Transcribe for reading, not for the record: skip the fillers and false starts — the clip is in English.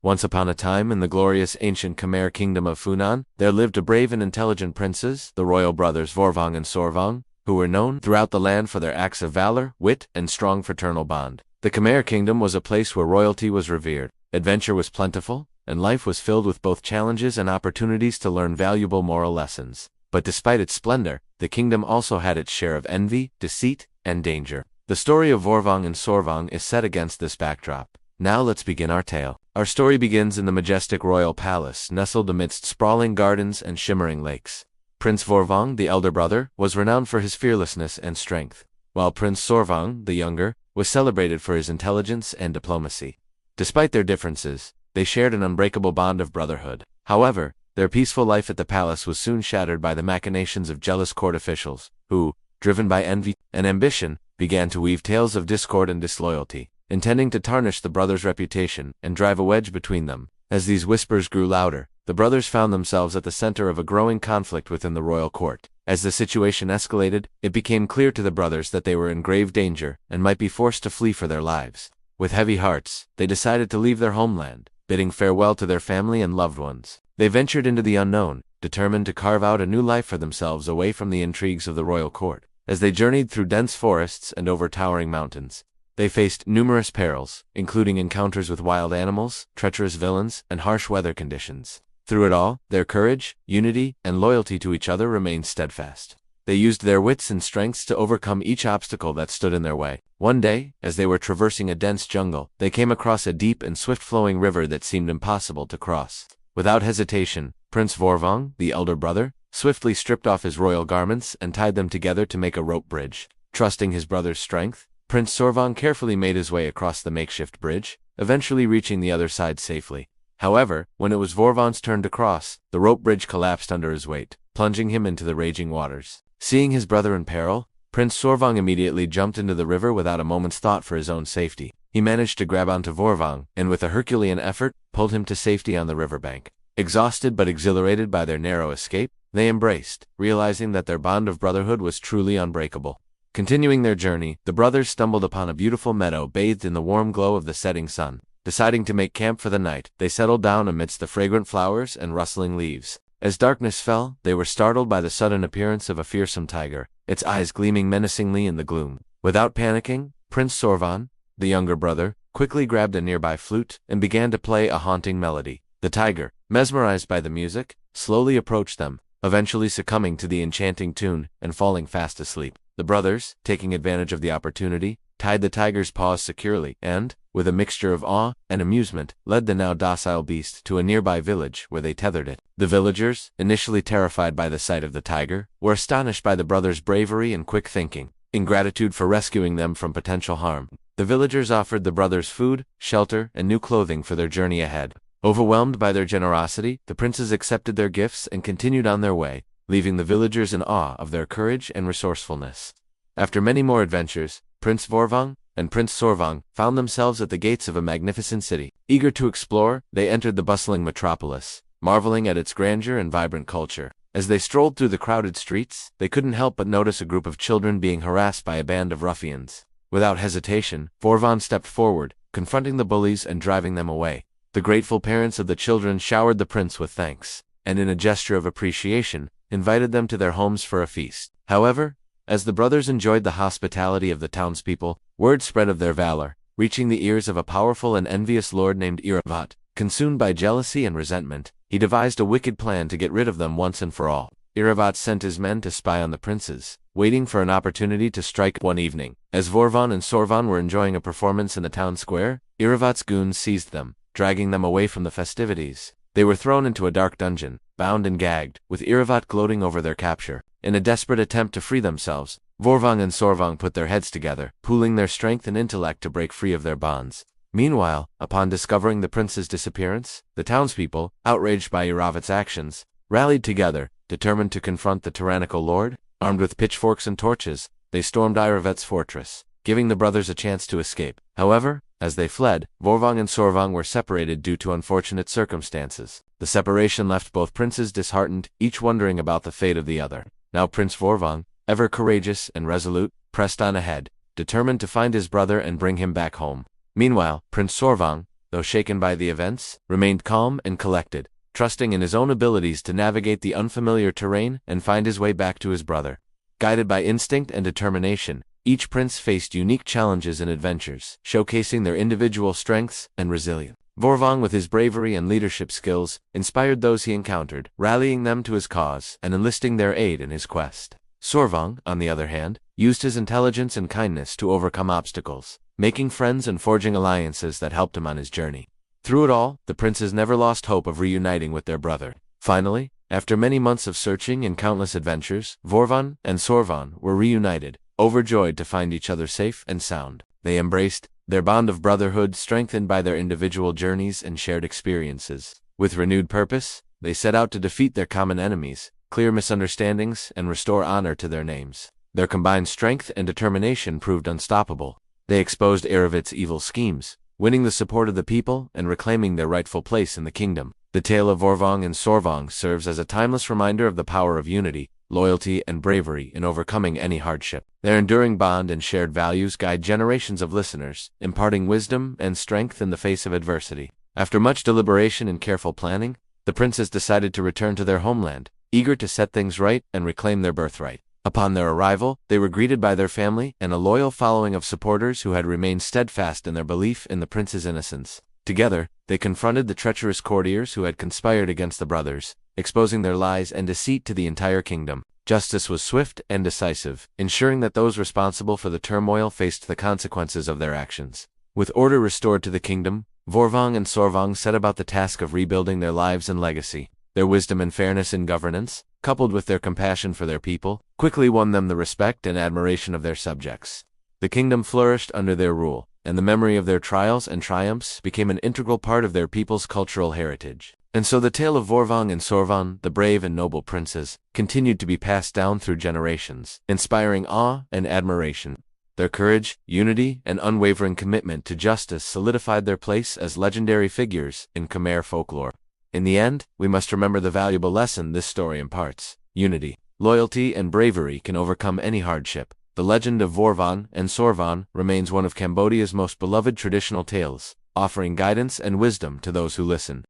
Once upon a time, in the glorious ancient Khmer kingdom of Funan, there lived a brave and intelligent princes, the royal brothers Vorvong and Sorvong, who were known throughout the land for their acts of valor, wit, and strong fraternal bond. The Khmer kingdom was a place where royalty was revered, adventure was plentiful, and life was filled with both challenges and opportunities to learn valuable moral lessons. But despite its splendor, the kingdom also had its share of envy, deceit, and danger. The story of Vorvong and Sorvong is set against this backdrop. Now let's begin our tale. Our story begins in the majestic royal palace, nestled amidst sprawling gardens and shimmering lakes. Prince Vorvong, the elder brother, was renowned for his fearlessness and strength, while Prince Sorvong, the younger, was celebrated for his intelligence and diplomacy. Despite their differences, they shared an unbreakable bond of brotherhood. However, their peaceful life at the palace was soon shattered by the machinations of jealous court officials, who, driven by envy and ambition, began to weave tales of discord and disloyalty, intending to tarnish the brothers' reputation and drive a wedge between them. As these whispers grew louder, the brothers found themselves at the center of a growing conflict within the royal court. As the situation escalated, it became clear to the brothers that they were in grave danger and might be forced to flee for their lives. With heavy hearts, they decided to leave their homeland, bidding farewell to their family and loved ones. They ventured into the unknown, determined to carve out a new life for themselves away from the intrigues of the royal court. As they journeyed through dense forests and over towering mountains, they faced numerous perils, including encounters with wild animals, treacherous villains, and harsh weather conditions. Through it all, their courage, unity, and loyalty to each other remained steadfast. They used their wits and strengths to overcome each obstacle that stood in their way. One day, as they were traversing a dense jungle, they came across a deep and swift-flowing river that seemed impossible to cross. Without hesitation, Prince Vorvong, the elder brother, swiftly stripped off his royal garments and tied them together to make a rope bridge. Trusting his brother's strength, Prince Sorvong carefully made his way across the makeshift bridge, eventually reaching the other side safely. However, when it was Vorvong's turn to cross, the rope bridge collapsed under his weight, plunging him into the raging waters. Seeing his brother in peril, Prince Sorvong immediately jumped into the river without a moment's thought for his own safety. He managed to grab onto Vorvong, and with a Herculean effort, pulled him to safety on the riverbank. Exhausted but exhilarated by their narrow escape, they embraced, realizing that their bond of brotherhood was truly unbreakable. Continuing their journey, the brothers stumbled upon a beautiful meadow bathed in the warm glow of the setting sun. Deciding to make camp for the night, they settled down amidst the fragrant flowers and rustling leaves. As darkness fell, they were startled by the sudden appearance of a fearsome tiger, its eyes gleaming menacingly in the gloom. Without panicking, Prince Sorvong, the younger brother, quickly grabbed a nearby flute and began to play a haunting melody. The tiger, mesmerized by the music, slowly approached them, eventually succumbing to the enchanting tune and falling fast asleep. The brothers, taking advantage of the opportunity, tied the tiger's paws securely and, with a mixture of awe and amusement, led the now docile beast to a nearby village where they tethered it. The villagers, initially terrified by the sight of the tiger, were astonished by the brothers' bravery and quick thinking. In gratitude for rescuing them from potential harm, the villagers offered the brothers food, shelter, and new clothing for their journey ahead. Overwhelmed by their generosity, the princes accepted their gifts and continued on their way, leaving the villagers in awe of their courage and resourcefulness. After many more adventures, Prince Vorvong and Prince Sorvong found themselves at the gates of a magnificent city. Eager to explore, they entered the bustling metropolis, marveling at its grandeur and vibrant culture. As they strolled through the crowded streets, they couldn't help but notice a group of children being harassed by a band of ruffians. Without hesitation, Vorvong stepped forward, confronting the bullies and driving them away. The grateful parents of the children showered the prince with thanks, and in a gesture of appreciation, invited them to their homes for a feast. However, as the brothers enjoyed the hospitality of the townspeople, word spread of their valor, reaching the ears of a powerful and envious lord named Iravat. Consumed by jealousy and resentment, he devised a wicked plan to get rid of them once and for all. Iravat sent his men to spy on the princes, waiting for an opportunity to strike. One evening, as Vorvong and Sorvong were enjoying a performance in the town square, Iravat's goons seized them, dragging them away from the festivities. They were thrown into a dark dungeon, bound and gagged, with Iravat gloating over their capture. In a desperate attempt to free themselves, Vorvong and Sorvong put their heads together, pooling their strength and intellect to break free of their bonds. Meanwhile, upon discovering the prince's disappearance, the townspeople, outraged by Iravat's actions, rallied together, determined to confront the tyrannical lord. Armed with pitchforks and torches, they stormed Iravat's fortress, giving the brothers a chance to escape. However, as they fled, Vorvong and Sorvong were separated due to unfortunate circumstances. The separation left both princes disheartened, each wondering about the fate of the other. Now Prince Vorvong, ever courageous and resolute, pressed on ahead, determined to find his brother and bring him back home. Meanwhile, Prince Sorvong, though shaken by the events, remained calm and collected, trusting in his own abilities to navigate the unfamiliar terrain and find his way back to his brother. Guided by instinct and determination, each prince faced unique challenges and adventures, showcasing their individual strengths and resilience. Vorvong, with his bravery and leadership skills, inspired those he encountered, rallying them to his cause and enlisting their aid in his quest. Sorvong, on the other hand, used his intelligence and kindness to overcome obstacles, making friends and forging alliances that helped him on his journey. Through it all, the princes never lost hope of reuniting with their brother. Finally, after many months of searching and countless adventures, Vorvong and Sorvong were reunited, overjoyed to find each other safe and sound. They embraced their bond of brotherhood, strengthened by their individual journeys and shared experiences. With renewed purpose, they set out to defeat their common enemies, clear misunderstandings, and restore honor to their names. Their combined strength and determination proved unstoppable. They exposed Erebit's evil schemes, winning the support of the people and reclaiming their rightful place in the kingdom. The tale of Vorvong and Sorvong serves as a timeless reminder of the power of unity, loyalty, and bravery in overcoming any hardship. Their enduring bond and shared values guide generations of listeners, imparting wisdom and strength in the face of adversity. After much deliberation and careful planning, the princes decided to return to their homeland, eager to set things right and reclaim their birthright. Upon their arrival, they were greeted by their family and a loyal following of supporters who had remained steadfast in their belief in the prince's innocence. Together, they confronted the treacherous courtiers who had conspired against the brothers, exposing their lies and deceit to the entire kingdom. Justice was swift and decisive, ensuring that those responsible for the turmoil faced the consequences of their actions. With order restored to the kingdom, Vorvong and Sorvong set about the task of rebuilding their lives and legacy. Their wisdom and fairness in governance, coupled with their compassion for their people, quickly won them the respect and admiration of their subjects. The kingdom flourished under their rule, and the memory of their trials and triumphs became an integral part of their people's cultural heritage. And so the tale of Vorvong and Sorvong, the brave and noble princes, continued to be passed down through generations, inspiring awe and admiration. Their courage, unity, and unwavering commitment to justice solidified their place as legendary figures in Khmer folklore. In the end, we must remember the valuable lesson this story imparts. Unity, loyalty, and bravery can overcome any hardship. The legend of Vorvong and Sorvong remains one of Cambodia's most beloved traditional tales, offering guidance and wisdom to those who listen.